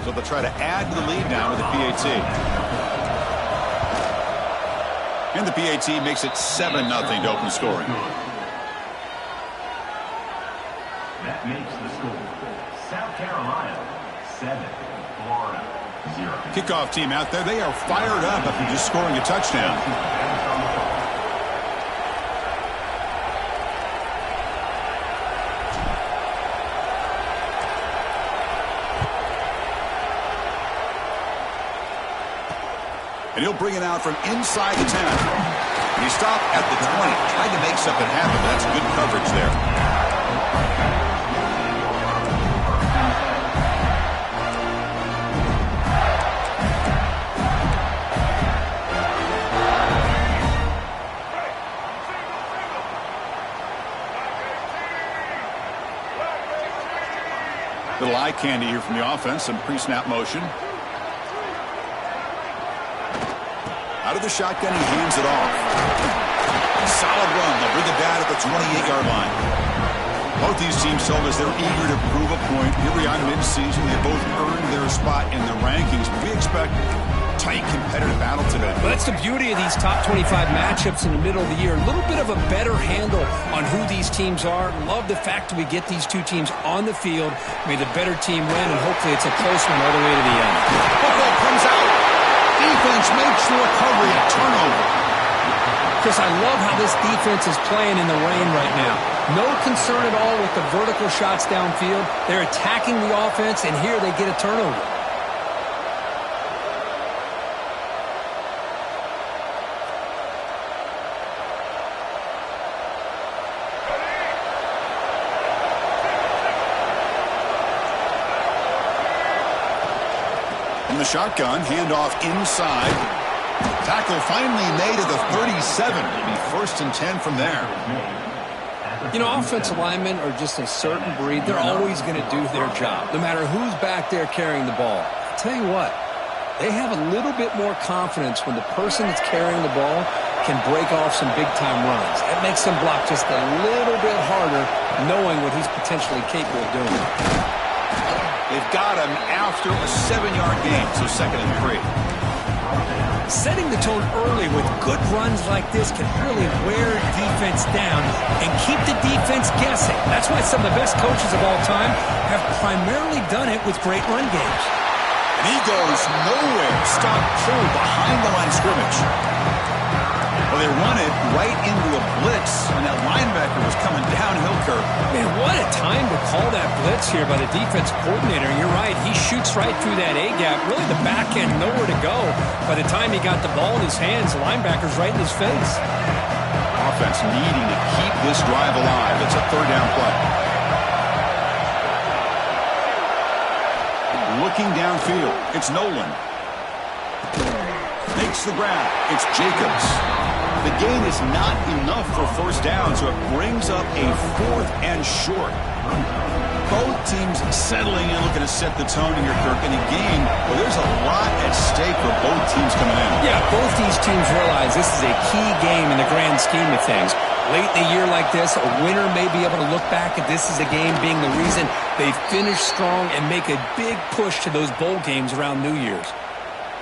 So they'll try to add to the lead now with the PAT. And the PAT makes it 7-0 to open scoring. That makes the score South Carolina 7, Florida 0. Kickoff team out there. They are fired up after just scoring a touchdown. And he'll bring it out from inside the 10. And he stopped at the 20. Tried to make something happen, but that's good coverage there. Little eye candy here from the offense. Some pre-snap motion. Out of the shotgun, he hands it off. Solid run. They'll bring it down at the 28-yard line. Both these teams told us they're eager to prove a point. Here we are mid-season. They both earned their spot in the rankings. But we expect tight, competitive battle today. Well, that's the beauty of these top 25 matchups in the middle of the year. A little bit of a better handle on who these teams are. Love the fact that we get these two teams on the field. May the better team win, and hopefully it's a close one all the way to the end. Football comes out. Defense makes the recovery, a turnover. Chris, I love how this defense is playing in the rain right now. No concern at all with the vertical shots downfield. They're attacking the offense, and here they get a turnover. From the shotgun, handoff inside. Tackle finally made at the 37. It'll be 1st and 10 from there. You know, offensive linemen are just a certain breed. They're always going to do their job, no matter who's back there carrying the ball. I'll tell you what, they have a little bit more confidence when the person that's carrying the ball can break off some big-time runs. That makes them block just a little bit harder, knowing what he's potentially capable of doing. They've got him after a 7-yard gain, so 2nd and 3. Setting the tone early with good runs like this can really wear defense down and keep the defense guessing. That's why some of the best coaches of all time have primarily done it with great run games. And he goes nowhere. Stop cold behind the line of scrimmage. Well, they run it right into a blitz, and that linebacker was coming downhill, Kirk. Man, what a time to call that blitz here by the defense coordinator. And you're right, he shoots right through that A-gap. Really, the back end, nowhere to go. By the time he got the ball in his hands, the linebacker's right in his face. Offense needing to keep this drive alive. It's a 3rd down play. Looking downfield, it's Nolan. Makes the grab. It's Jacobs. The gain is not enough for 1st down, so it brings up a 4th and short. Both teams settling in, looking to set the tone here, Kirk. In a game where there's a lot at stake for both teams coming in. Yeah, both these teams realize this is a key game in the grand scheme of things. Late in a year like this, a winner may be able to look back at this as a game being the reason they finish strong and make a big push to those bowl games around New Year's.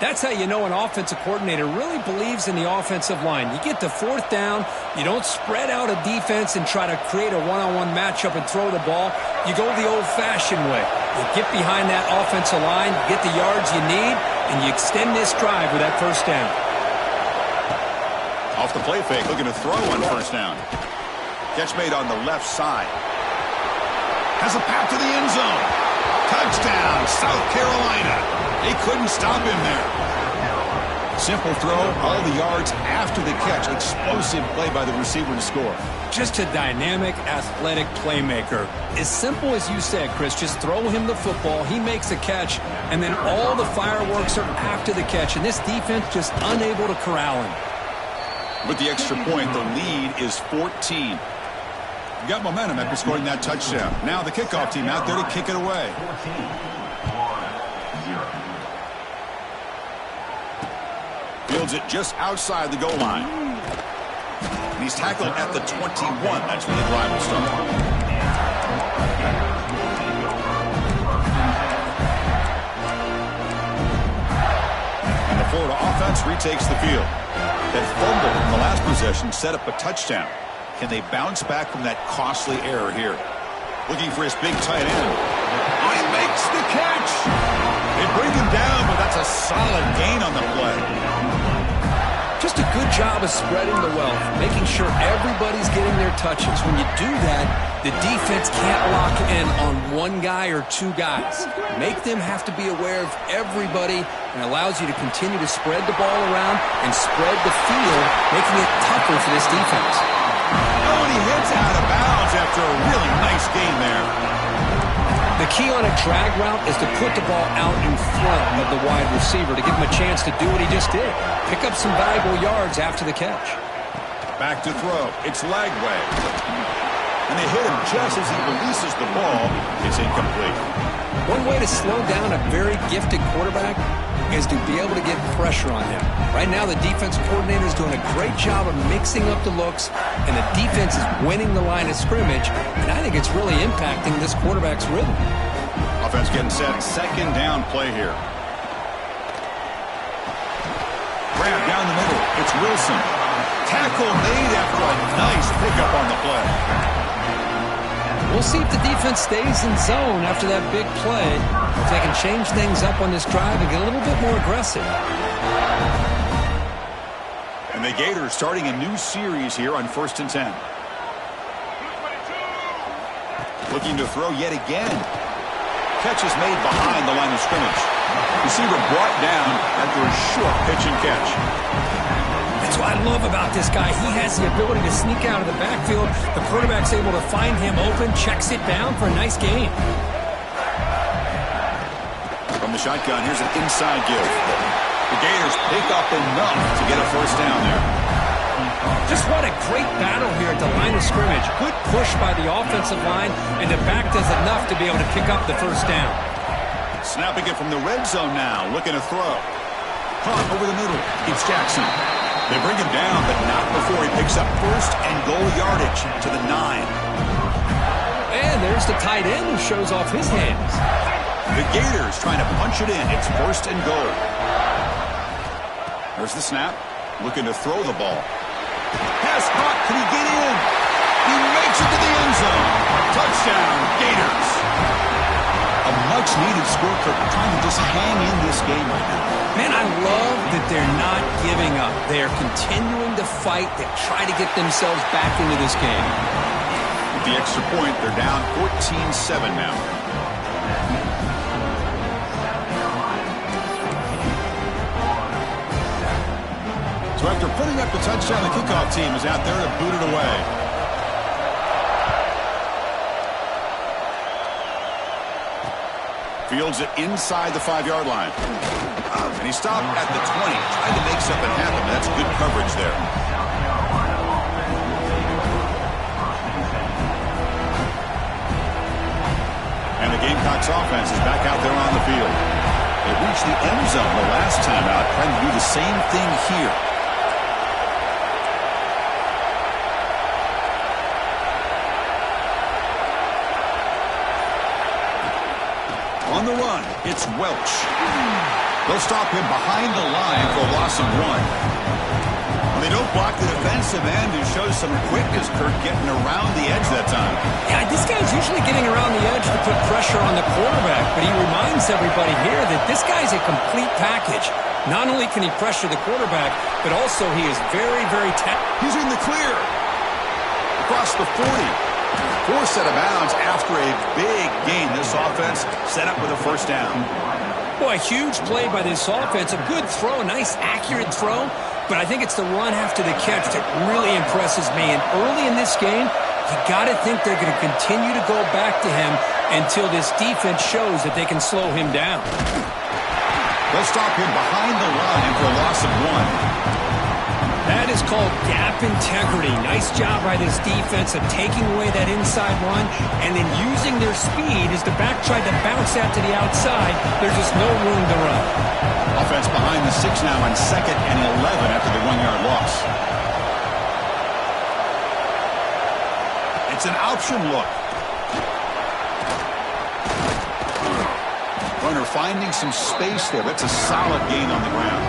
That's how you know an offensive coordinator really believes in the offensive line. You get to 4th down, you don't spread out a defense and try to create a one-on-one matchup and throw the ball. You go the old-fashioned way. You get behind that offensive line, get the yards you need, and you extend this drive with that 1st down. Off the play fake, looking to throw on 1st down. Catch made on the left side. Has a pass to the end zone. Touchdown, South Carolina. They couldn't stop him there. Simple throw, all the yards after the catch. Explosive play by the receiver to score. Just a dynamic, athletic playmaker. As simple as you said, Chris, just throw him the football, he makes a catch, and then all the fireworks are after the catch, and this defense just unable to corral him. With the extra point, the lead is 14. You got momentum after scoring that touchdown. Now the kickoff team out there to kick it away. 14-0. Fields it just outside the goal line. And he's tackled at the 21. That's where the drive will start. offense retakes the field. That fumble in the last possession set up a touchdown. Can they bounce back from that costly error here? Looking for his big tight end. Oh, he makes the catch. They bring him down, but that's a solid gain on the play. Just a good job of spreading the wealth, making sure everybody's getting their touches. When you do that, the defense can't lock in on one guy or two guys. Make them have to be aware of everybody, and allows you to continue to spread the ball around and spread the field, making it tougher for this defense. Oh, and he heads out of bounds after a really nice gain there. The key on a drag route is to put the ball out in front of the wide receiver to give him a chance to do what he just did. Pick up some valuable yards after the catch. Back to throw. It's Lagway. And they hit him just as he releases the ball. It's incomplete. One way to slow down a very gifted quarterback is to be able to get pressure on him. Right now, the defense coordinator is doing a great job of mixing up the looks, and the defense is winning the line of scrimmage, and I think it's really impacting this quarterback's rhythm. Offense getting set. Second down play here. Grab down the middle. It's Wilson. Tackle made after a nice pickup on the play. We'll see if the defense stays in zone after that big play, if they can change things up on this drive and get a little bit more aggressive. And the Gators starting a new series here on 1st and 10. Looking to throw yet again. Catch is made behind the line of scrimmage. Receiver brought down after a short pitch and catch. That's what I love about this guy. He has the ability to sneak out of the backfield. The quarterback's able to find him open, checks it down for a nice gain. From the shotgun, here's an inside give. The Gators pick up enough to get a first down there. Just what a great battle here at the line of scrimmage. Good push by the offensive line, and the back does enough to be able to pick up the first down. Snapping it from the red zone now, looking to throw. Caught over the middle. It's Jackson. They bring him down, but not before he picks up first and goal yardage to the 9. And there's the tight end who shows off his hands. The Gators trying to punch it in. It's first and goal. There's the snap. Looking to throw the ball. Pass caught. Can he get in? He makes it to the end zone. Touchdown, Gators. A much-needed score, Kirk, trying to just hang in this game right now. Man, I love that they're not giving up. They are continuing to fight, to try to get themselves back into this game. With the extra point, they're down 14-7 now. So after putting up the touchdown, the kickoff team is out there to boot it away. Fields it inside the 5-yard line. And he stopped at the 20, trying to make something happen. That's good coverage there. And the Gamecocks offense is back out there on the field. They reached the end zone the last time out, trying to do the same thing here. On the run, it's Welch. They'll stop him behind the line for a loss of 1. When they don't block the defensive end, who shows some quickness, Kirk, getting around the edge that time. Yeah, this guy's usually getting around the edge to put pressure on the quarterback, but he reminds everybody here that this guy's a complete package. Not only can he pressure the quarterback, but also he is very, very He's in the clear. Across the 40. Forced out of bounds after a big gain. This offense set up with a first down. Boy, a huge play by this offense. A good throw, a nice accurate throw. But I think it's the run after the catch that really impresses me. And early in this game, you got to think they're going to continue to go back to him until this defense shows that they can slow him down. They'll stop him behind the line for a loss of 1. That is called gap integrity. Nice job by this defense of taking away that inside run and then using their speed as the back tried to bounce that to the outside. There's just no room to run. Offense behind the 6 now on 2nd and 11 after the 1-yard loss. It's an option look. Runner finding some space there. That's a solid gain on the ground.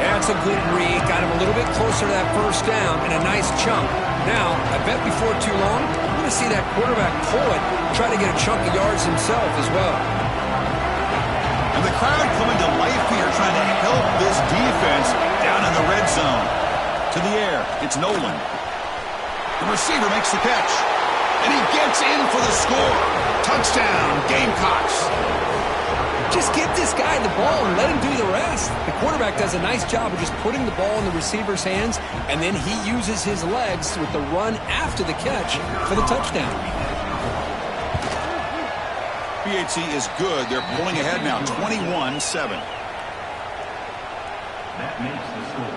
That's a good read. Got him a little bit closer to that first down and a nice chunk. Now, I bet before too long, we're going to see that quarterback pull it, try to get a chunk of yards himself as well. And the crowd coming to life here, trying to help this defense down in the red zone. To the air, it's Nolan. The receiver makes the catch. And he gets in for the score. Touchdown, Gamecocks. Just give this guy the ball and let him do the rest. The quarterback does a nice job of just putting the ball in the receiver's hands, and then he uses his legs with the run after the catch for the touchdown. BAT is good. They're pulling ahead now, 21-7. That makes the score.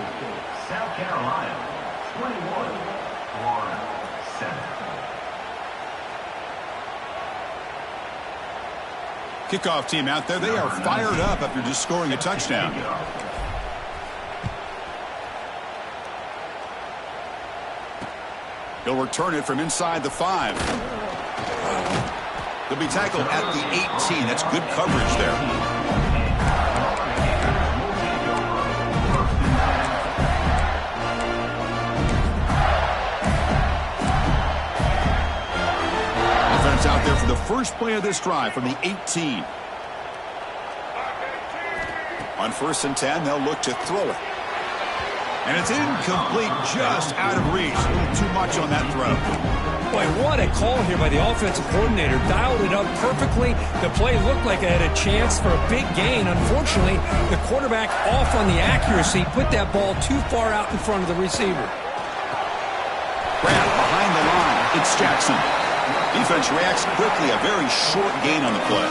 South Carolina, 21, Florida, 7. Kickoff team out there, they are fired up after just scoring a touchdown. He'll return it from inside the 5. He'll be tackled at the 18. That's good coverage there. Out there for the first play of this drive from the 18. On 1st and 10, they'll look to throw it. And it's incomplete, just out of reach. A little too much on that throw. Boy, what a call here by the offensive coordinator. Dialed it up perfectly. The play looked like it had a chance for a big gain. Unfortunately, the quarterback off on the accuracy, put that ball too far out in front of the receiver. Grab behind the line. It's Jackson. Defense reacts quickly. A very short gain on the play.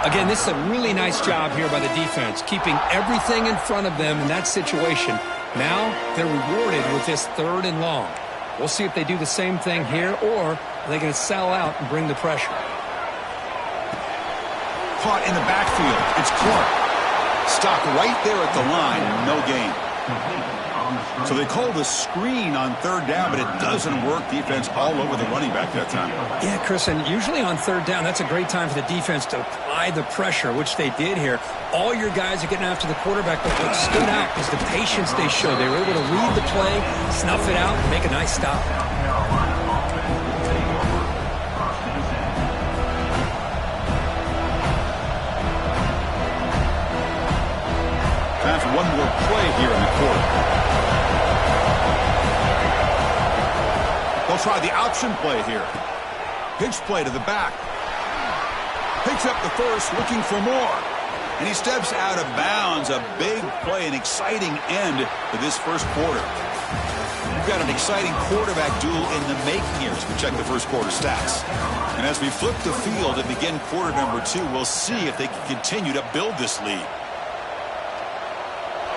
Again, this is a really nice job here by the defense, keeping everything in front of them in that situation. Now they're rewarded with this 3rd and long. We'll see if they do the same thing here, or are they going to sell out and bring the pressure. Caught in the backfield. It's Clark. Stopped right there at the line. No gain. So they call the screen on 3rd down, but it doesn't work. Defense all over the running back that time. Yeah, Chris, and usually on 3rd down, that's a great time for the defense to apply the pressure, which they did here. All your guys are getting after the quarterback, but what stood out was the patience they showed. They were able to read the play, snuff it out, and make a nice stop. Time for one more play here in the quarter. They'll try the option play here. Pitch play to the back. Picks up the first, looking for more. And he steps out of bounds. A big play, an exciting end to this first quarter. We've got an exciting quarterback duel in the making here as we check the first quarter stats. And as we flip the field to begin quarter number 2, we'll see if they can continue to build this lead.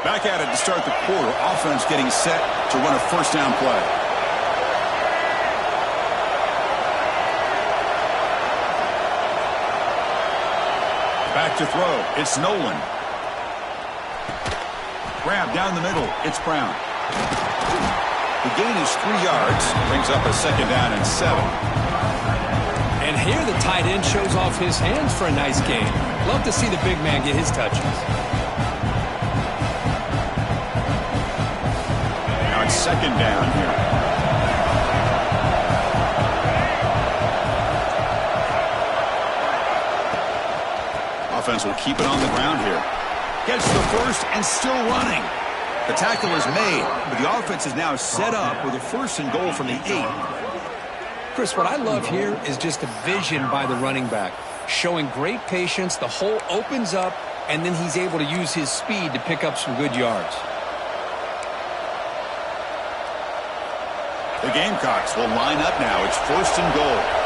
Back at it to start the quarter. Offense getting set to run a 1st down play. Back to throw. It's Nolan. Grab down the middle. It's Brown. The gain is 3 yards. Brings up a 2nd down and 7. And here the tight end shows off his hands for a nice gain. Love to see the big man get his touches. Now it's 2nd down here. Offense will keep it on the ground here. Gets the first and still running. The tackle is made, but the offense is now set up with a 1st and goal from the 8. Chris, what I love here is just the vision by the running back. Showing great patience, the hole opens up, and then he's able to use his speed to pick up some good yards. The Gamecocks will line up now. It's 1st and goal.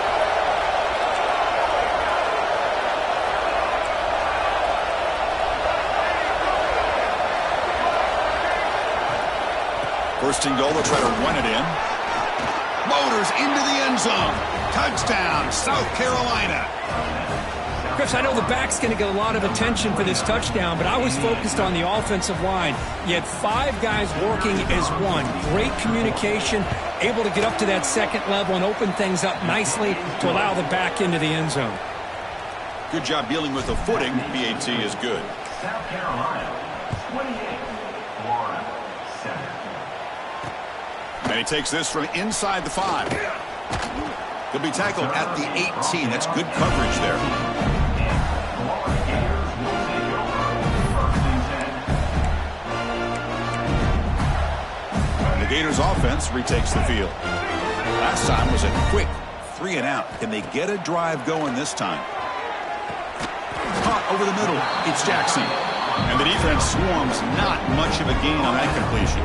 First and goal, they'll try to run it in. Motors into the end zone. Touchdown, South Carolina. Chris, I know the back's going to get a lot of attention for this touchdown, but I was focused on the offensive line. You had 5 guys working as one. Great communication, able to get up to that 2nd level and open things up nicely to allow the back into the end zone. Good job dealing with the footing. BAT is good. South Carolina, 28. Florida, 7. And he takes this from inside the 5. He'll be tackled at the 18. That's good coverage there. Florida Gators will take over 1st and 10. And the Gators offense retakes the field. Last time was a quick 3 and out. Can they get a drive going this time? Caught over the middle. It's Jackson. And the defense swarms. Not much of a gain on that completion.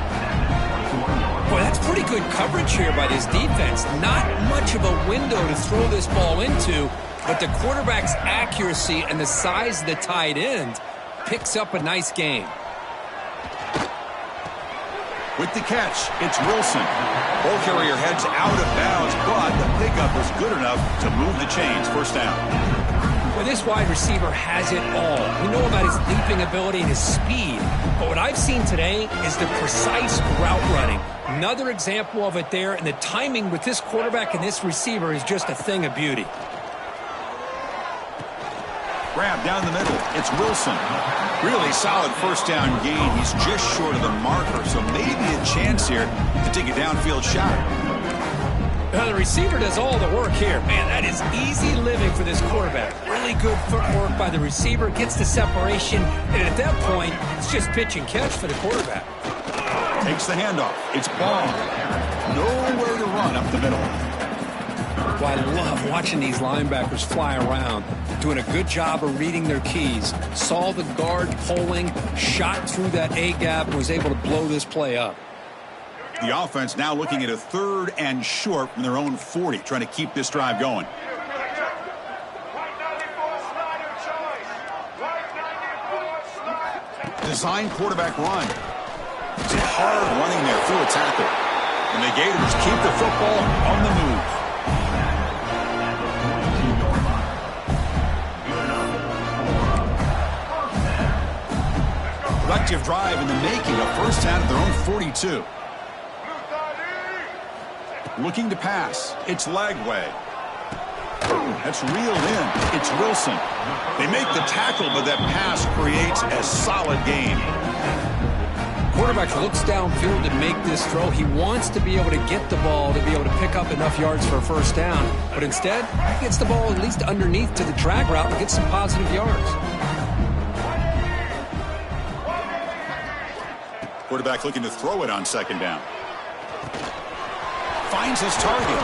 Boy, that's pretty good coverage here by this defense. Not much of a window to throw this ball into, but the quarterback's accuracy and the size of the tight end picks up a nice gain. With the catch, it's Wilson. Ball carrier heads out of bounds, but the pickup was good enough to move the chains. 1st down. Well, this wide receiver has it all. We know about his leaping ability and his speed, but what I've seen today is the precise route running. Another example of it there, and the timing with this quarterback and this receiver is just a thing of beauty. Grab down the middle. It's Wilson. Really solid 1st down gain. He's just short of the marker, so maybe a chance here to take a downfield shot. Now, the receiver does all the work here. Man, that is easy living for this quarterback. Really good footwork by the receiver. Gets the separation, and at that point, it's just pitch and catch for the quarterback. Takes the handoff. It's Ball. Nowhere to run up the middle. Well, I love watching these linebackers fly around. Doing a good job of reading their keys. Saw the guard pulling, shot through that A-gap, and was able to blow this play up. The offense now looking at a 3rd and short from their own 40, trying to keep this drive going. Design quarterback run. It's a hard running there through a tackle. And the Gators keep the football on the move. Productive drive in the making, a 1st down at their own 42. Looking to pass. It's Lagway. That's reeled in. It's Wilson. They make the tackle, but that pass creates a solid gain. Quarterback looks downfield to make this throw. He wants to be able to get the ball to be able to pick up enough yards for a 1st down. But instead, he gets the ball at least underneath to the drag route and gets some positive yards. Quarterback looking to throw it on 2nd down. Finds his target.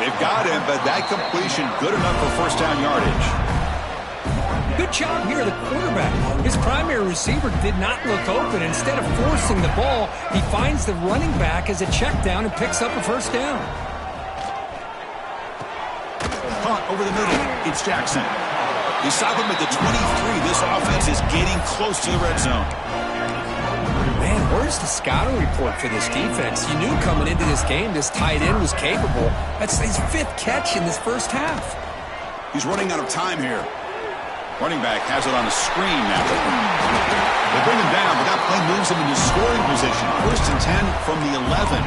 They've got him, but that completion good enough for 1st down yardage. Good job here, the quarterback. His primary receiver did not look open. Instead of forcing the ball, he finds the running back as a check down and picks up a 1st down. Caught over the middle. It's Jackson. They stop him at the 23. This offense is getting close to the red zone. Man, where's the scouting report for this defense? You knew coming into this game this tight end was capable. That's his 5th catch in this 1st half. He's running out of time here. Running back has it on a screen now. They bring him down, but that play moves him into scoring position. 1st and 10 from the 11.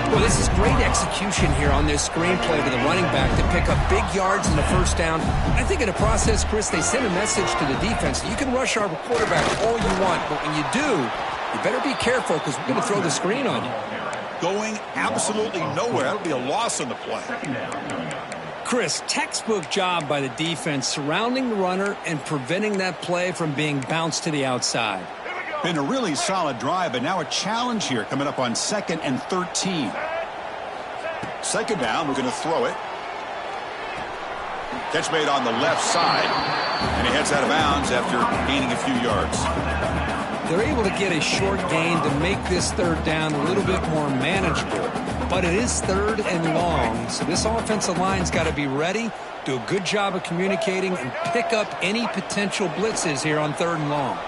Well, this is great execution here on this screenplay to the running back to pick up big yards in the 1st down. I think in the process, Chris, they send a message to the defense. You can rush our quarterback all you want, but when you do, you better be careful because we're going to throw the screen on you. Going absolutely nowhere. That'll be a loss on the play. Chris, textbook job by the defense surrounding the runner and preventing that play from being bounced to the outside. Been a really solid drive, but now a challenge here coming up on 2nd and 13. 2nd down, we're going to throw it. Catch made on the left side, and he heads out of bounds after gaining a few yards. They're able to get a short gain to make this 3rd down a little bit more manageable. But it is 3rd and long, so this offensive line's got to be ready, do a good job of communicating, and pick up any potential blitzes here on 3rd and long.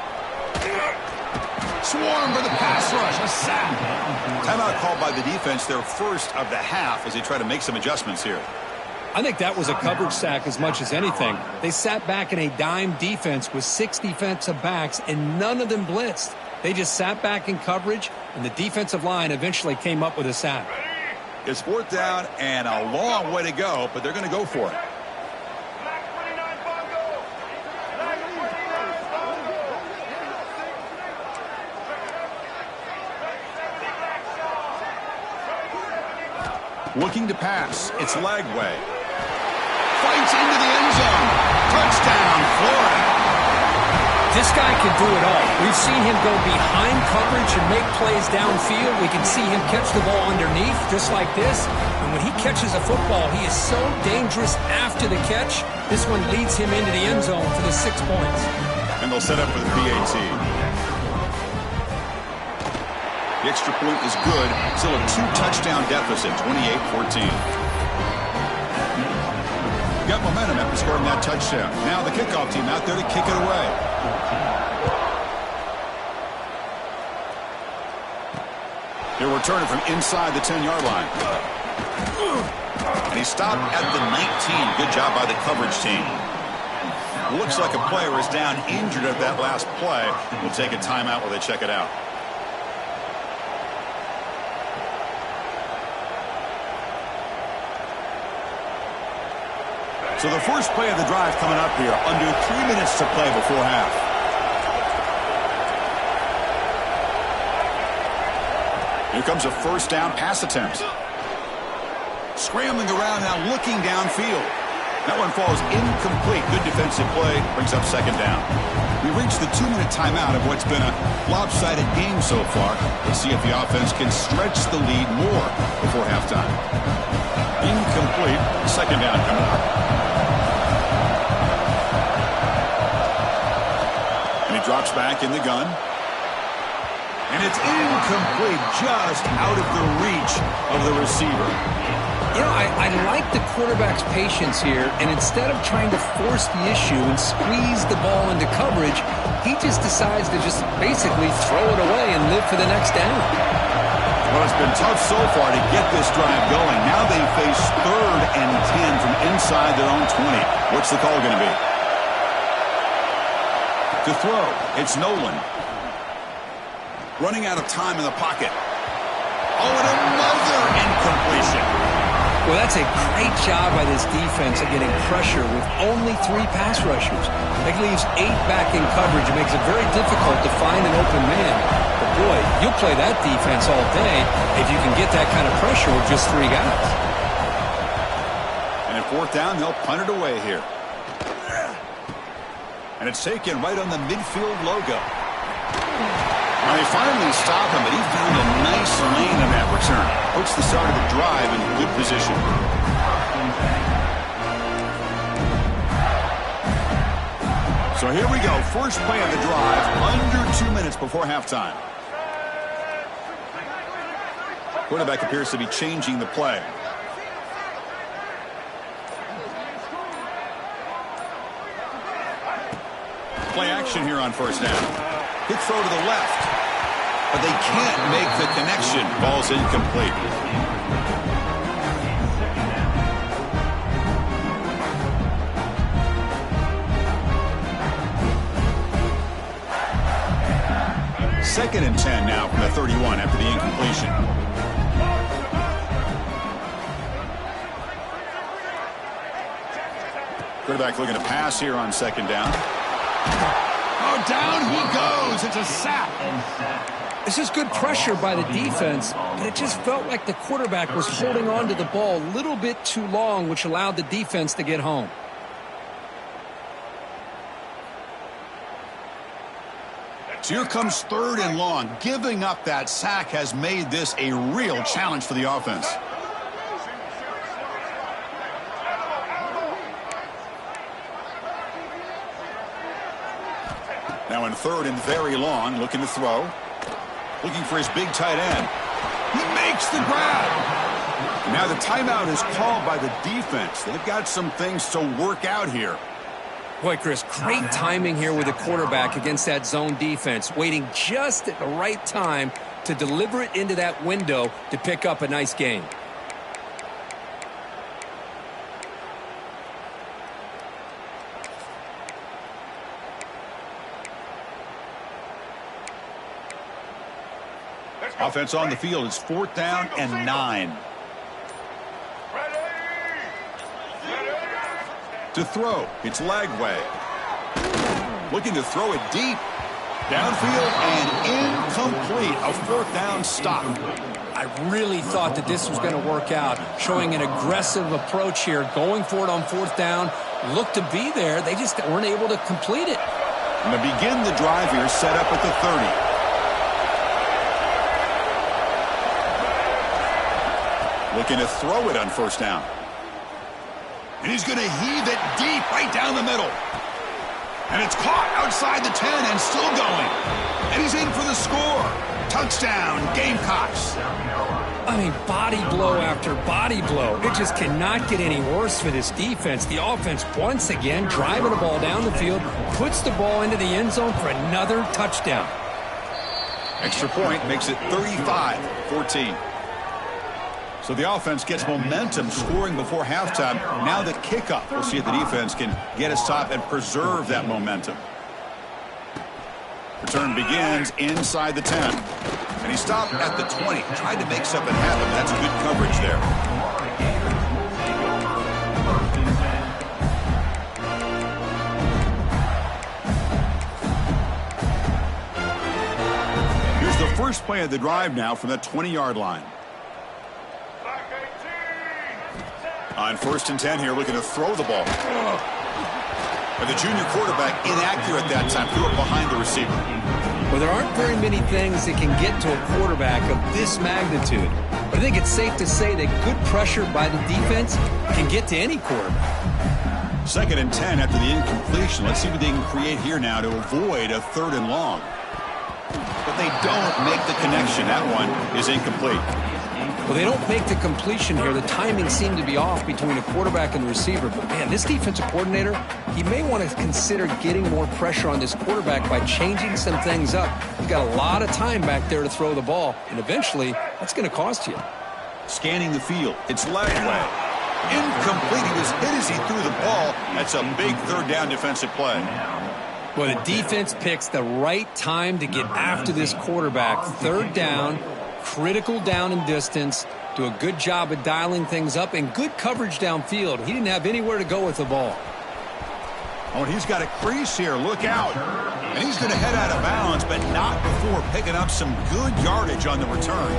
Swarm for the pass rush, a sack. Timeout called by the defense, their 1st of the half, as they try to make some adjustments here. I think that was a coverage sack as much as anything. They sat back in a dime defense with 6 defensive backs, and none of them blitzed. They just sat back in coverage, and the defensive line eventually came up with a sack. It's 4th down and a long way to go, but they're going to go for it. Looking to pass. It's Lagway. Fights into the end zone. Touchdown, Florida. This guy can do it all. We've seen him go behind coverage and make plays downfield. We can see him catch the ball underneath, just like this. And when he catches a football, he is so dangerous after the catch. This one leads him into the end zone for the 6 points. And they'll set up for the PAT. The extra point is good. Still a 2-touchdown deficit, 28-14. Got momentum after scoring that touchdown. Now the kickoff team out there to kick it away. He'll return it from inside the 10-yard line. And he stopped at the 19. Good job by the coverage team. Looks like a player is down injured at that last play. We'll take a timeout while they check it out. So the first play of the drive coming up here. Under 3 minutes to play before half. Here comes a first down pass attempt. Scrambling around now, looking downfield. That one falls incomplete. Good defensive play. Brings up second down. We reached the 2-minute timeout of what's been a lopsided game so far. Let's see if the offense can stretch the lead more before halftime. Incomplete. Second down coming up. And he drops back in the gun. And it's incomplete, just out of the reach of the receiver. You know, I like the quarterback's patience here, and instead of trying to force the issue and squeeze the ball into coverage, he just decides to just basically throw it away and live for the next down. Well, it's been tough so far to get this drive going. Now they face 3rd and 10 from inside their own 20. What's the call going to be? To throw, it's Nolan. Running out of time in the pocket. Oh, and another incompletion. Well, that's a great job by this defense of getting pressure with only 3 pass rushers. That leaves 8 back in coverage. It makes it very difficult to find an open man. But, boy, you'll play that defense all day if you can get that kind of pressure with just 3 guys. And at 4th down, they'll punt it away here. And it's taken right on the midfield logo. Now they finally stop him, but he found a nice lane in that return. Puts the start of the drive in good position. So here we go. First play of the drive, under 2 minutes before halftime. Quarterback appears to be changing the play. Play action here on first down. Quick throw to the left. But they can't make the connection. Ball's incomplete. Second and 10 now from the 31 after the incompletion. Quarterback looking to pass here on second down. Oh, down he goes. It's a sack. This is good pressure by the defense, but it just felt like the quarterback was holding on to the ball a little bit too long, which allowed the defense to get home. So here comes 3rd and long. Giving up that sack has made this a real challenge for the offense. Now in 3rd and very long, looking to throw. Looking for his big tight end. He makes the grab. Now the timeout is called by the defense. They've got some things to work out here. Boy, Chris, great timing here with the quarterback against that zone defense, waiting just at the right time to deliver it into that window to pick up a nice gain. Offense on the field is 4th down and 9. To throw, it's Lagway. Looking to throw it deep. Downfield and incomplete. A 4th down stop. I really thought that this was going to work out, showing an aggressive approach here, going for it on fourth down, looked to be there. They just weren't able to complete it. And to begin the drive here, set up at the 30. Looking to throw it on first down. And he's going to heave it deep right down the middle. And it's caught outside the 10 and still going. And he's in for the score. Touchdown, Gamecocks. I mean, body blow after body blow. It just cannot get any worse for this defense. The offense, once again, driving the ball down the field, puts the ball into the end zone for another touchdown. Extra point makes it 35-14. So the offense gets momentum scoring before halftime. Now the kickoff. We'll see if the defense can get a stop and preserve that momentum. Return begins inside the 10. And he stopped at the 20. Tried to make something happen. That's good coverage there. Here's the first play of the drive now from the 20-yard line. On 1st and 10 here, looking to throw the ball. But the junior quarterback inaccurate that time, threw it behind the receiver. Well, there aren't very many things that can get to a quarterback of this magnitude. But I think it's safe to say that good pressure by the defense can get to any quarterback. 2nd and 10 after the incompletion. Let's see what they can create here now to avoid a 3rd and long. But they don't make the connection. That one is incomplete. Well, they don't make the completion here. The timing seemed to be off between a quarterback and the receiver. But, man, this defensive coordinator, he may want to consider getting more pressure on this quarterback by changing some things up. He's got a lot of time back there to throw the ball, and eventually that's going to cost you. Scanning the field. It's left way. Incomplete. He was hit as he threw the ball. That's a big 3rd down defensive play. Well, the defense picks the right time to get after this quarterback. 3rd down. Critical down and distance, do a good job of dialing things up, and good coverage downfield. He didn't have anywhere to go with the ball. Oh, and he's got a crease here. Look out. And he's going to head out of bounds, but not before picking up some good yardage on the return.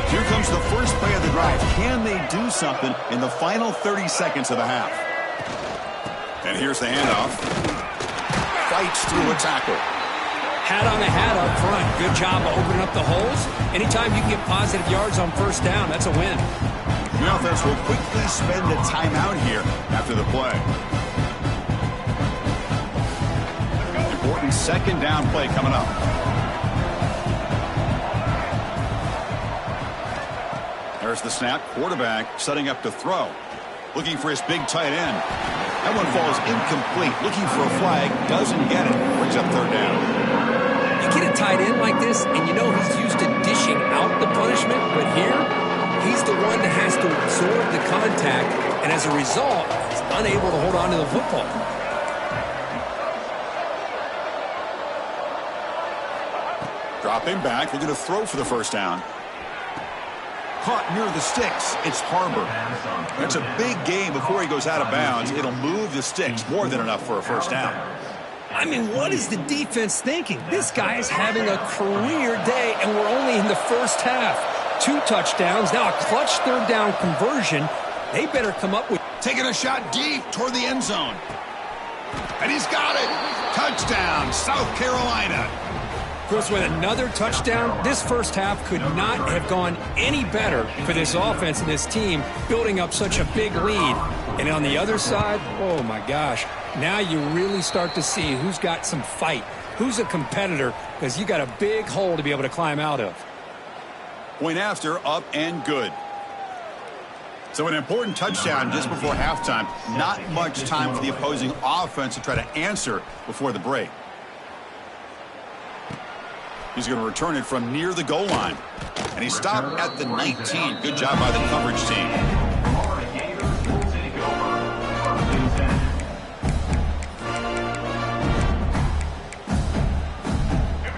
Here comes the first play of the drive. Can they do something in the final 30 seconds of the half? And here's the handoff. Fights through a tackle. Hat on a hat up front. Good job of opening up the holes. Anytime you can get positive yards on first down, that's a win. The offense will quickly spend a timeout here after the play. Important 2nd down play coming up. There's the snap. Quarterback setting up to throw. Looking for his big tight end. That one falls incomplete. Looking for a flag. Doesn't get it. Brings up 3rd down. You get a tight end like this, and you know he's used to dishing out the punishment. But here, he's the one that has to absorb the contact. And as a result, he's unable to hold on to the football. Dropping back. Looking to throw for the first down. Caught near the sticks. It's Harbor. That's a big game before he goes out of bounds. It'll move the sticks. More than enough for a first down. I mean, what is the defense thinking? This guy is having a career day, and we're only in the first half. 2 touchdowns, now a clutch 3rd down conversion. They better come up with... Taking a shot deep toward the end zone. And he's got it. Touchdown, South Carolina. Of course, with another touchdown, this first half could not have gone any better for this offense and this team, building up such a big lead. And on the other side, oh my gosh, now you really start to see who's got some fight, who's a competitor, because you got a big hole to be able to climb out of. Point after, up and good. So an important touchdown just before halftime. Not much time for the opposing offense to try to answer before the break. He's going to return it from near the goal line. And he stopped at the 19. Good job by the coverage team.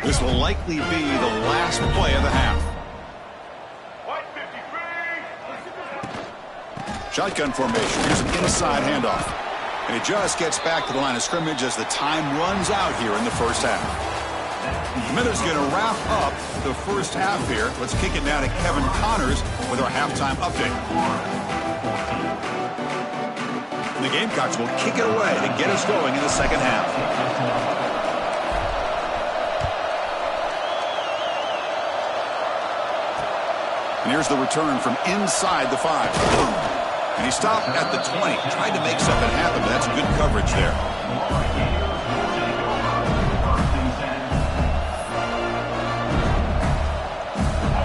This will likely be the last play of the half. Shotgun formation. Here's an inside handoff. And he just gets back to the line of scrimmage as the time runs out here in the first half. Miller's going to wrap up the first half here. Let's kick it now to Kevin Connors with our halftime update. And the Gamecocks will kick it away to get us going in the second half. And here's the return from inside the 5. And he stopped at the 20. Tried to make something happen, but that's good coverage there.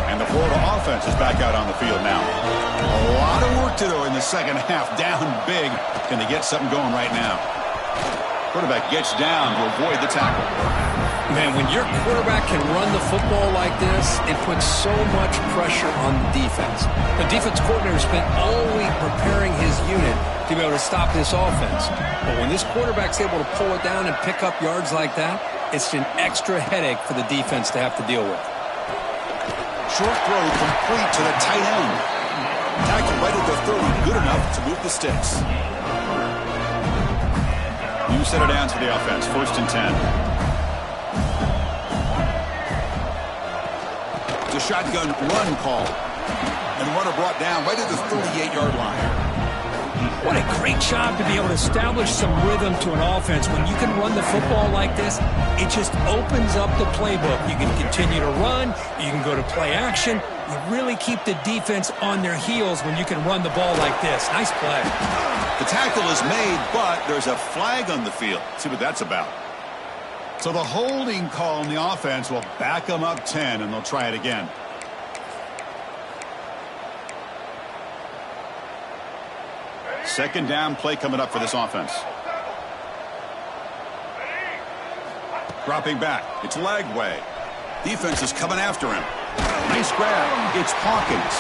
And the Florida offense is back out on the field now. A lot of work to do in the second half. Down big. Can they get something going right now? Quarterback gets down to avoid the tackle. Man, when your quarterback can run the football like this, it puts so much pressure on the defense. The defense coordinator spent all week preparing his unit to be able to stop this offense. But when this quarterback's able to pull it down and pick up yards like that, it's an extra headache for the defense to have to deal with. Short throw complete to the tight end. Tackle right at the 30, good enough to move the sticks. New set of downs for the offense, 1st and 10. The shotgun run call. And runner brought down right at the 38-yard line. What a great job to be able to establish some rhythm to an offense. When you can run the football like this, it just opens up the playbook. You can continue to run. You can go to play action. You really keep the defense on their heels when you can run the ball like this. Nice play. The tackle is made, but there's a flag on the field. See what that's about. So the holding call on the offense will back them up 10, and they'll try it again. Second down play coming up for this offense. Dropping back. It's Lagway. Defense is coming after him. Nice grab. It's Hawkins.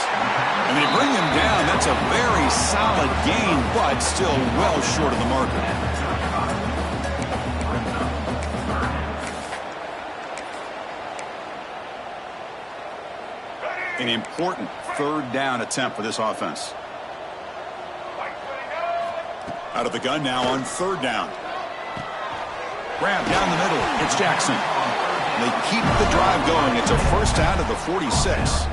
And they bring him down. That's a very solid gain, but still well short of the marker. An important third down attempt for this offense. Out of the gun now on third down. Grab down the middle. It's Jackson. They keep the drive going. It's a first down to the 46.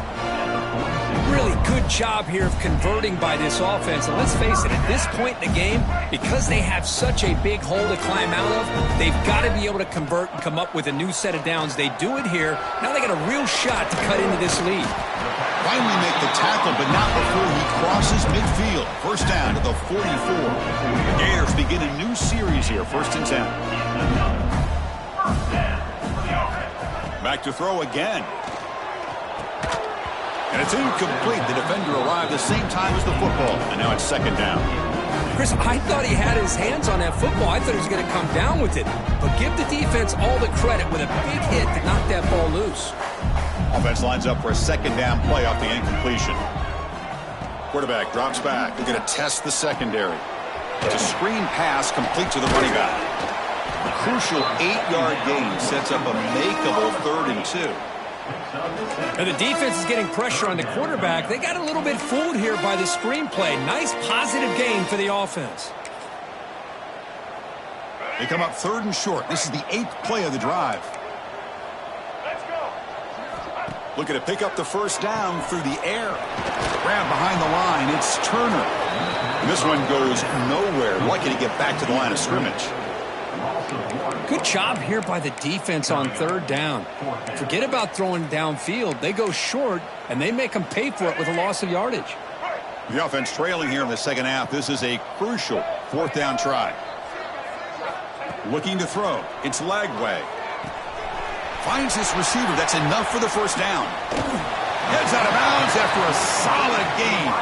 Really good job here of converting by this offense. And let's face it, at this point in the game, because they have such a big hole to climb out of, they've got to be able to convert and come up with a new set of downs. They do it here. Now they got a real shot to cut into this lead. Finally make the tackle, but not before he crosses midfield. First down to the 44. The Gators begin a new series here, 1st and 10. Back to throw again. And it's incomplete. The defender arrived the same time as the football, and now it's second down. Chris, I thought he had his hands on that football. I thought he was going to come down with it. But give the defense all the credit with a big hit to knock that ball loose. Offense lines up for a second down play off the incompletion. Quarterback drops back. They're going to test the secondary. It's a screen pass complete to the running back. A crucial 8-yard gain sets up a makeable 3rd and 2. And the defense is getting pressure on the quarterback. They got a little bit fooled here by the screenplay. Nice positive gain for the offense. They come up 3rd and short. This is the 8th play of the drive. Looking to pick up the first down through the air. Grab behind the line. It's Turner. And this one goes nowhere. Lucky to get back to the line of scrimmage. Good job here by the defense on third down. Forget about throwing downfield. They go short, and they make them pay for it with a loss of yardage. The offense trailing here in the second half. This is a crucial 4th down try. Looking to throw. It's Lagway. Finds this receiver. That's enough for the first down. Heads out of bounds after a solid gain.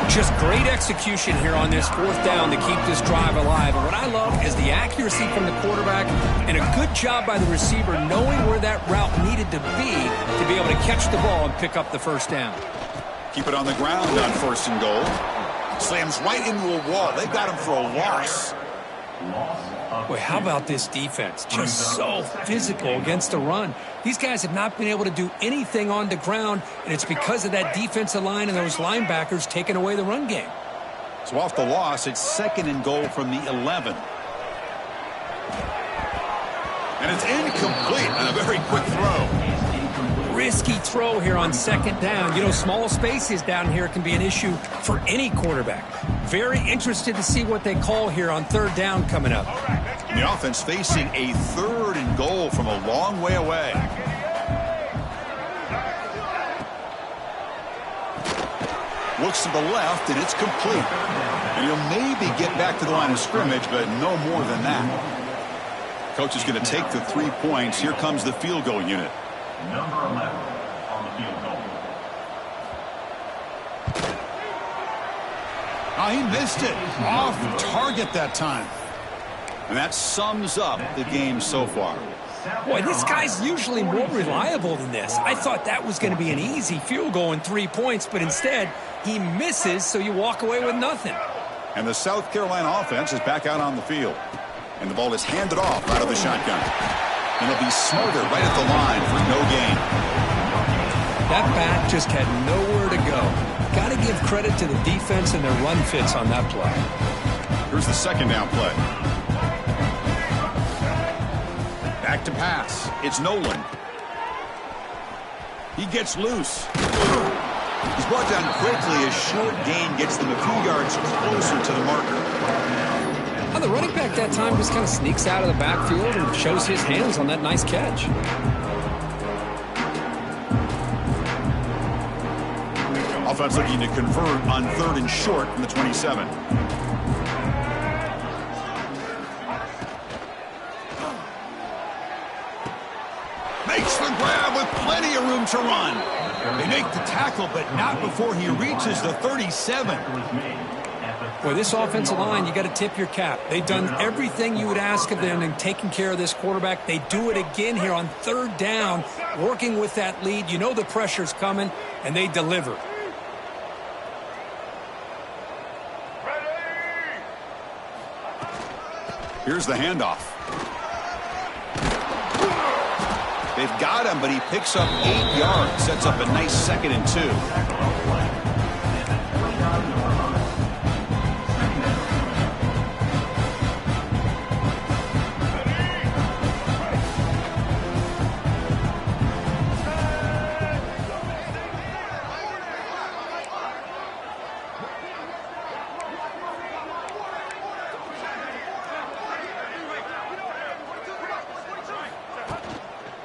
Just great execution here on this 4th down to keep this drive alive. And what I love is the accuracy from the quarterback and a good job by the receiver knowing where that route needed to be able to catch the ball and pick up the first down. Keep it on the ground on 1st and goal. Slams right into a wall. They've got him for a loss. Loss of Boy, how about this defense? Just so physical against the run. These guys have not been able to do anything on the ground, and it's because of that defensive line and those linebackers taking away the run game. So off the loss, it's 2nd and goal from the 11. And it's incomplete on a very quick throw. Risky throw here on 2nd down. You know, small spaces down here can be an issue for any quarterback. Very interested to see what they call here on 3rd down coming up. The offense facing a 3rd and goal from a long way away. Looks to the left, and it's complete. And he'll maybe get back to the line of scrimmage, but no more than that. Coach is going to take the 3 points. Here comes the field goal unit. Number 11 on the field goal. Oh, he missed it. Off target that time. And that sums up the game so far. Boy, this guy's usually more reliable than this. I thought that was going to be an easy field goal and 3 points, but instead he misses, so you walk away with nothing. And the South Carolina offense is back out on the field. And the ball is handed off out of the shotgun. And he'll be smothered right at the line for no gain. That back just had nowhere to go. Got to give credit to the defense and their run fits on that play. Here's the 2nd down play. Back to pass. It's Nolan. He gets loose. He's brought down quickly. A short gain gets them a few yards closer to the marker. Well, the running back that time just kind of sneaks out of the backfield and shows his hands on that nice catch. Offense looking to convert on 3rd and short from the 27. Makes the grab with plenty of room to run. They make the tackle, but not before he reaches the 37. Boy, this offensive line, you got to tip your cap. They've done everything you would ask of them in taking care of this quarterback. They do it again here on 3rd down, working with that lead. You know the pressure's coming, and they deliver. Here's the handoff. They've got him, but he picks up 8 yards, sets up a nice 2nd and 2.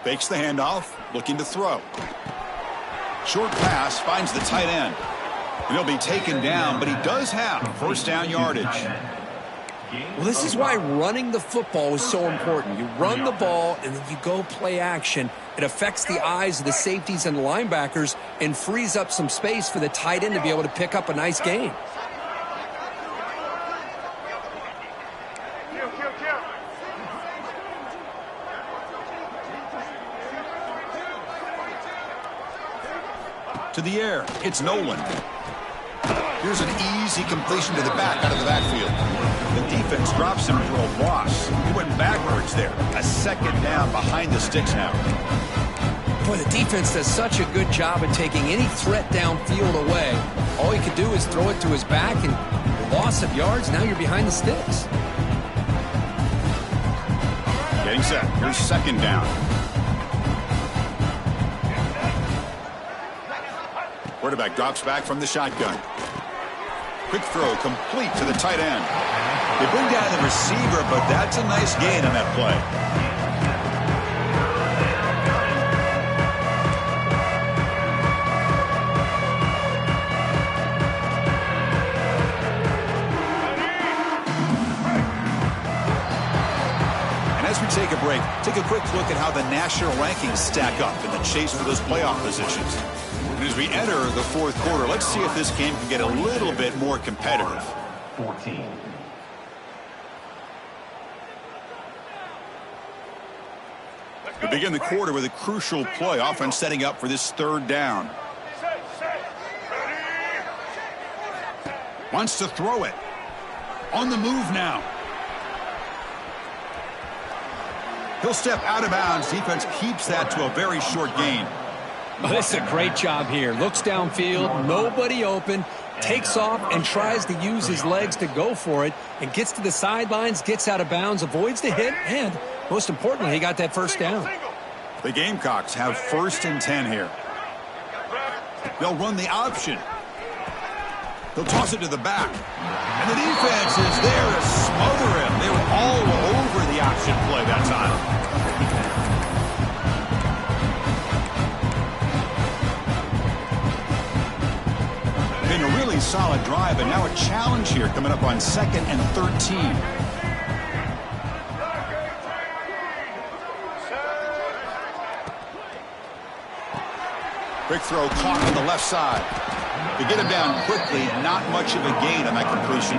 Fakes the handoff, looking to throw. Short pass, finds the tight end. And he'll be taken down, but he does have 1st down yardage. Well, this is why running the football is so important. You run the ball, and then you go play action. It affects the eyes of the safeties and the linebackers and frees up some space for the tight end to be able to pick up a nice gain. To the air, it's Nolan. Here's an easy completion to the back out of the backfield. The defense drops him for a loss. He went backwards there. A 2nd down behind the sticks now. Boy, the defense does such a good job at taking any threat downfield away. All he could do is throw it to his back, and loss of yards, now you're behind the sticks. Getting set. Here's 2nd down. Quarterback drops back from the shotgun. Quick throw complete to the tight end. They bring down the receiver, but that's a nice gain on that play. And as we take a break, take a quick look at how the national rankings stack up in the chase for those playoff positions. And as we enter the 4th quarter, let's see if this game can get a little bit more competitive. 14. We begin the quarter with a crucial play. Offense setting up for this 3rd down. Wants to throw it. On the move now. He'll step out of bounds. Defense keeps that to a very short gain. Oh, this is a great job here. Looks downfield, nobody open, takes off and tries to use his legs to go for it, and gets to the sidelines, gets out of bounds, avoids the hit, and most importantly, he got that first down. The Gamecocks have 1st and 10 here. They'll run the option. They'll toss it to the back. And the defense is there to smother him. They were all over the option play that time. Been a really solid drive, and now a challenge here coming up on 2nd and 13. Quick throw caught on the left side. To get him down quickly, not much of a gain on that completion.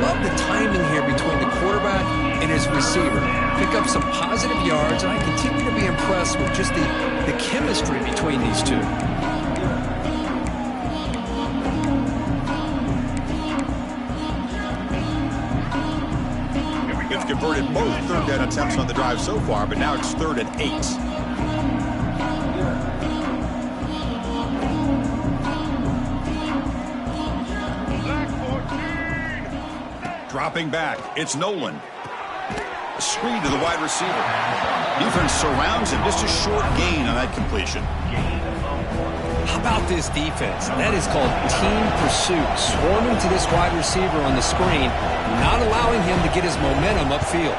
Love the timing here between the quarterback and his receiver. Pick up some positive yards, and I continue to be impressed with just the chemistry between these two. They've converted both 3rd down attempts on the drive so far, but now it's 3rd and 8. Dropping back, it's Nolan. A screen to the wide receiver. Defense surrounds him. Just a short gain on that completion. How about this defense? That is called team pursuit. Swarming to this wide receiver on the screen, not allowing him to get his momentum upfield.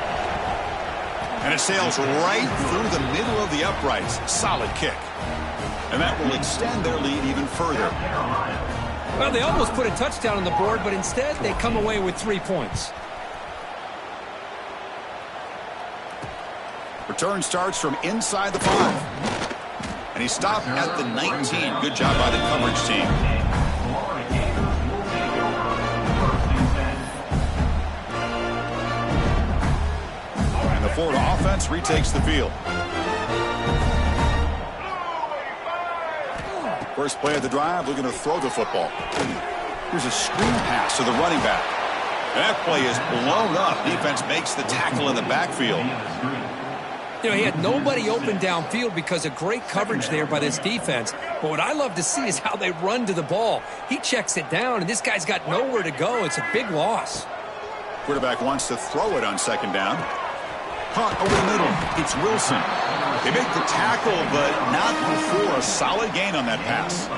And it sails right through the middle of the uprights. Solid kick. And that will extend their lead even further. Well, they almost put a touchdown on the board, but instead they come away with 3 points. Return starts from inside the 5. And he stopped at the 19. Good job by the coverage team. And the Florida offense retakes the field. First play of the drive, looking to throw the football. Here's a screen pass to the running back. And that play is blown up. Defense makes the tackle in the backfield. You know, he had nobody open downfield because of great coverage there by this defense. But what I love to see is how they run to the ball. He checks it down, and this guy's got nowhere to go. It's a big loss. Quarterback wants to throw it on 2nd down. Caught over the middle. It's Wilson. They make the tackle, but not before a solid gain on that pass.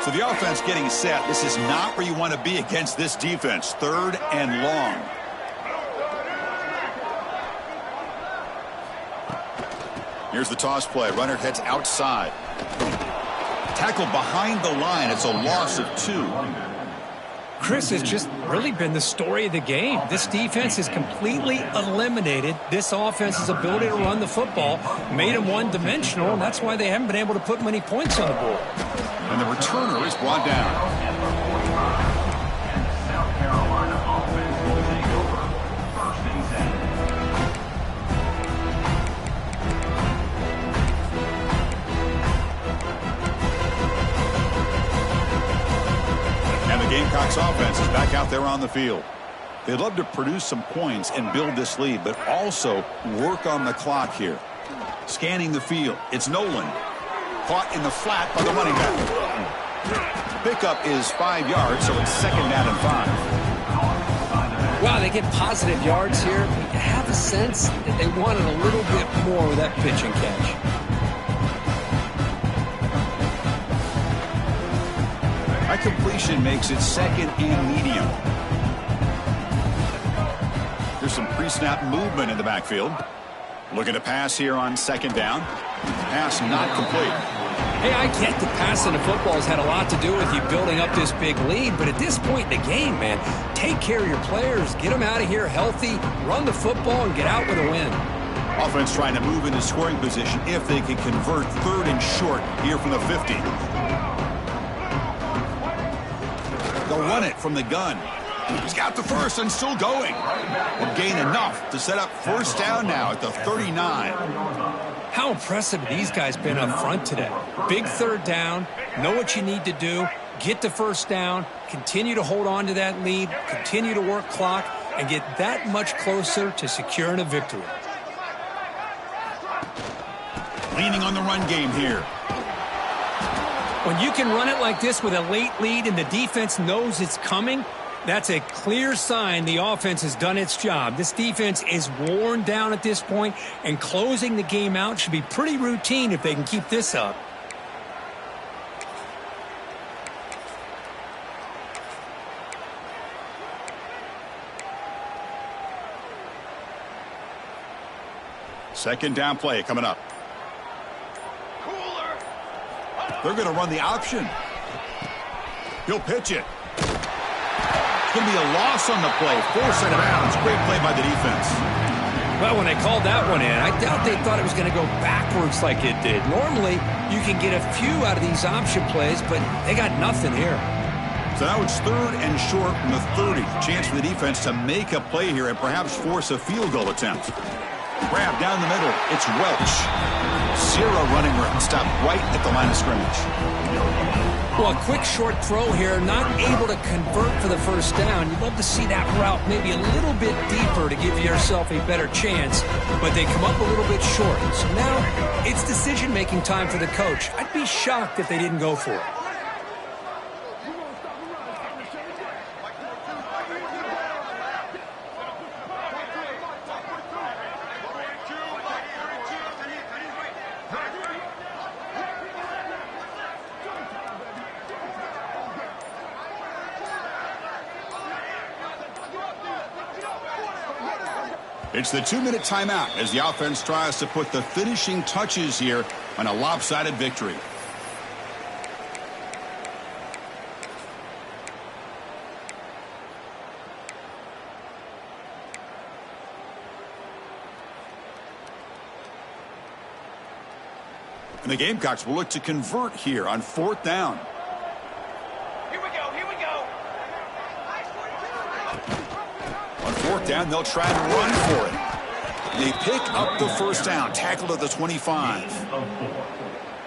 So the offense getting set. This is not where you want to be against this defense. 3rd and long. Here's the toss play. Runner heads outside. Tackled behind the line. It's a loss of 2. Chris has just really been the story of the game. This defense has completely eliminated this offense's ability to run the football, made them one-dimensional, and that's why they haven't been able to put many points on the board. And the returner is brought down. South Carolina offense will take over 1st and 10. And the Gamecocks offense is back out there on the field. They'd love to produce some points and build this lead, but also work on the clock here. Scanning the field, it's Nolan. Caught in the flat by the running back. Pickup is 5 yards, so it's 2nd down and 5. Wow, they get positive yards here. I have a sense that they wanted a little bit more with that pitch and catch. That completion makes it 2nd and medium. There's some pre-snap movement in the backfield. Looking to pass here on 2nd down. Pass not complete. Hey, I get that passing the football has had a lot to do with you building up this big lead, but at this point in the game, man, take care of your players, get them out of here healthy, run the football, and get out with a win. Offense trying to move into scoring position if they can convert 3rd and short here from the 50. They'll run it from the gun. He's got the first and still going. Will gain enough to set up 1st down now at the 39. How impressive these guys been up front today. Big 3rd down, know what you need to do, get the first down, continue to hold on to that lead, continue to work clock, and get that much closer to securing a victory. Leaning on the run game here. When you can run it like this with a late lead and the defense knows it's coming, that's a clear sign the offense has done its job. This defense is worn down at this point, and closing the game out should be pretty routine if they can keep this up. Second down play coming up. They're going to run the option. He'll pitch it. It's going to be a loss on the play. Force it out. It's a great play by the defense. Well, when they called that one in, I doubt they thought it was going to go backwards like it did. Normally, you can get a few out of these option plays, but they got nothing here. So now it's 3rd and short from the 30. Chance for the defense to make a play here and perhaps force a field goal attempt. Grab down the middle. It's Welch. 0 running room. Stop right at the line of scrimmage. Well, a quick short throw here, not able to convert for the first down. You'd love to see that route maybe a little bit deeper to give yourself a better chance, but they come up a little bit short. So now it's decision-making time for the coach. I'd be shocked if they didn't go for it. It's the 2-minute timeout as the offense tries to put the finishing touches here on a lopsided victory. And the Gamecocks will look to convert here on 4th down. On 4th down, they'll try to run for it. They pick up the first down, tackled at the 25.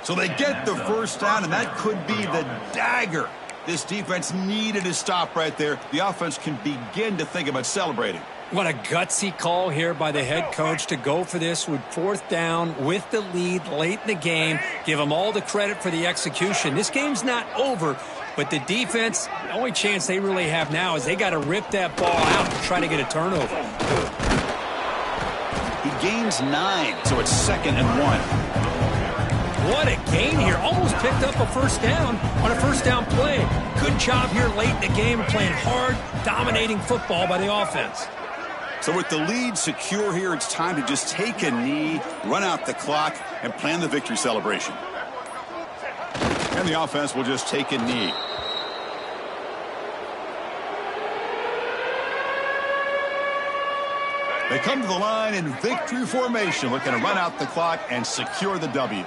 So they get the first down, and that could be the dagger. This defense needed to stop right there. The offense can begin to think about celebrating. What a gutsy call here by the head coach to go for this with 4th down with the lead late in the game. Give them all the credit for the execution. This game's not over, but the defense, the only chance they really have now is they got to rip that ball out and try to get a turnover. He gains 9, so it's 2nd and 1. What a gain here. Almost picked up a first down on a first down play. Good job here late in the game, playing hard, dominating football by the offense. So with the lead secure here, it's time to just take a knee, run out the clock, and plan the victory celebration. And the offense will just take a knee. They come to the line in victory formation, looking to run out the clock and secure the W.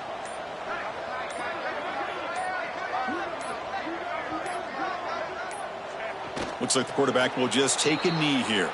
Looks like the quarterback will just take a knee here.